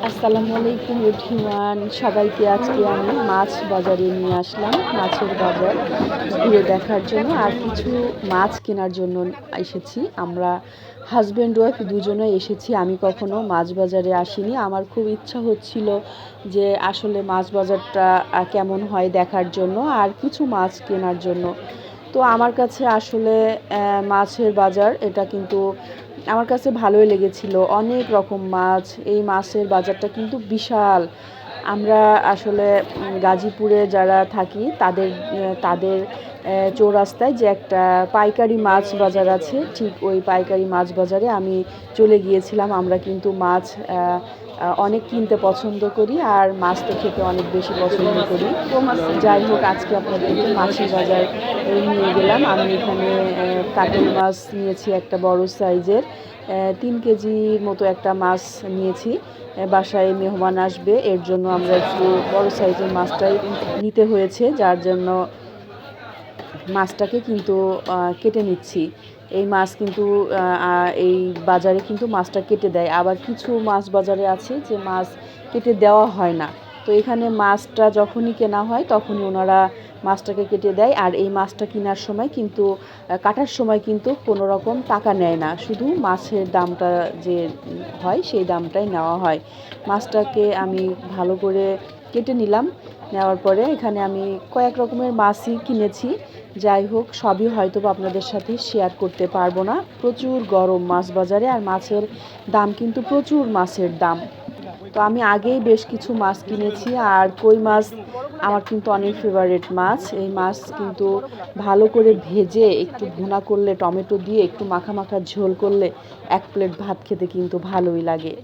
আসসালামু আলাইকুম এভরিওয়ান, সবাইকে আজকে আমি মাছ বাজারে নিয়ে আসলাম। মাছের বাজার ঘুরে দেখার জন্য আর কিছু মাছ কেনার জন্য এসেছি। আমরা হাজব্যান্ড ওয়াইফ দুজনে এসেছি। আমি কখনো মাছ বাজারে আসিনি। আমার খুব ইচ্ছা হচ্ছিল যে আসলে মাছ বাজারটা কেমন হয় দেখার জন্য আর কিছু মাছ কেনার জন্য। তো আমার কাছে আসলে মাছের বাজার এটা কিন্তু আমার কাছে ভালোই লেগেছিল। অনেক রকম মাছ, এই মাছের বাজারটা কিন্তু বিশাল। আমরা আসলে গাজীপুরে যারা থাকি তাদের চৌরাস্তায় যে একটা পাইকারি মাছ বাজার আছে, ঠিক ওই পাইকারি মাছ বাজারে আমি চলে গিয়েছিলাম। আমরা কিন্তু মাছ অনেক কিনতে পছন্দ করি আর মাছ তো খেতে অনেক বেশি পছন্দ করি। যাই হোক, আজকে আপনাদেরকে মাছের বাজার নিয়ে গেলাম। আমি এখানে কাতল মাছ নিয়েছি একটা বড় সাইজের, 3 কেজির মতো একটা মাছ নিয়েছি। বাসায় মেহমান আসবে, এর জন্য আমরা একটু বড় সাইজের মাছটাই নিতে হয়েছে, যার জন্য মাছটাকে কিন্তু কেটে নিচ্ছি। এই মাছ কিন্তু এই বাজারে কিন্তু মাছটা কেটে দেয়। আবার কিছু মাছ বাজারে আছে যে মাছ কেটে দেওয়া হয় না। তো এখানে মাছটা যখনই কেনা হয় তখনই ওনারা মাছটাকে কেটে দেয়। আর এই মাছটা কেনার সময় কিন্তু কাটার সময় কিন্তু কোনো রকম টাকা নেয় না, শুধু মাছের দামটা যে হয় সেই দামটাই নেওয়া হয়। মাছটাকে আমি ভালো করে কেটে নিলাম। নেওয়ার পরে এখানে আমি কয়েক রকমের মাছই কিনেছি। যাই হোক, সবই হয়তো আপনাদের সাথে শেয়ার করতে পারবো না। প্রচুর গরম মাছ বাজারে, আর মাছের দাম কিন্তু প্রচুর, মাছের দাম। তো আমি আগেই বেশ কিছু মাছ কিনেছি। আর কই মাছ আমার কিন্তু অনেক ফেভারিট মাছ। এই মাছ কিন্তু ভালো করে ভেজে একটু ভুনা করলে, টমেটো দিয়ে একটু মাখা মাখা ঝোল করলে এক প্লেট ভাত খেতে কিন্তু ভালোই লাগে।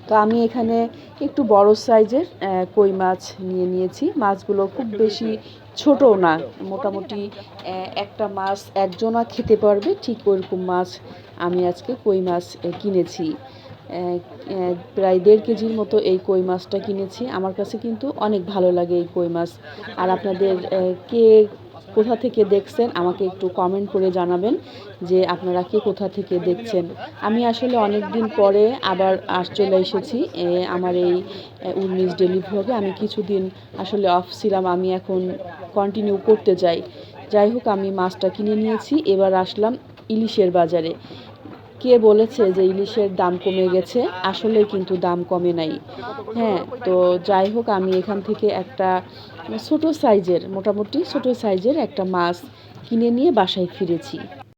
তো আমি এখানে একটু বড় সাইজের কই মাছ নিয়েছি। মাছগুলো খুব বেশি ছোটও না, মোটামুটি একটা মাছ একজনা খেতে পারবে ঠিক ওরকম মাছ আমি আজকে কই মাছ কিনেছি। প্রায় 1.5 কেজির মতো এই কই মাছটা কিনেছি। আমার কাছে কিন্তু অনেক ভালো লাগে এই কই মাছ। আর আপনাদের কে কোথা থেকে দেখছেন আমাকে একটু কমেন্ট করে জানাবেন যে আপনারা কে কোথা থেকে দেখছেন। আমি আসলে অনেক দিন পরে আবার চলে এসেছি আমার এই উর্মিস ডেইলি ভ্লগে। আমি কিছুদিন আসলে অফ ছিলাম, আমি এখন কন্টিনিউ করতে চাই। যাই হোক, আমি মাছটা কিনে নিয়েছি। এবার আসলাম ইলিশের বাজারে। কে বলেছে যে ইলিশের দাম কমে গেছে? আসলে কিন্তু দাম কমে নাই। হ্যাঁ, তো যাই হোক, আমি এখান থেকে একটা মোটামুটি ছোট সাইজের একটা মাছ কিনে নিয়ে বাসায় ফিরেছি।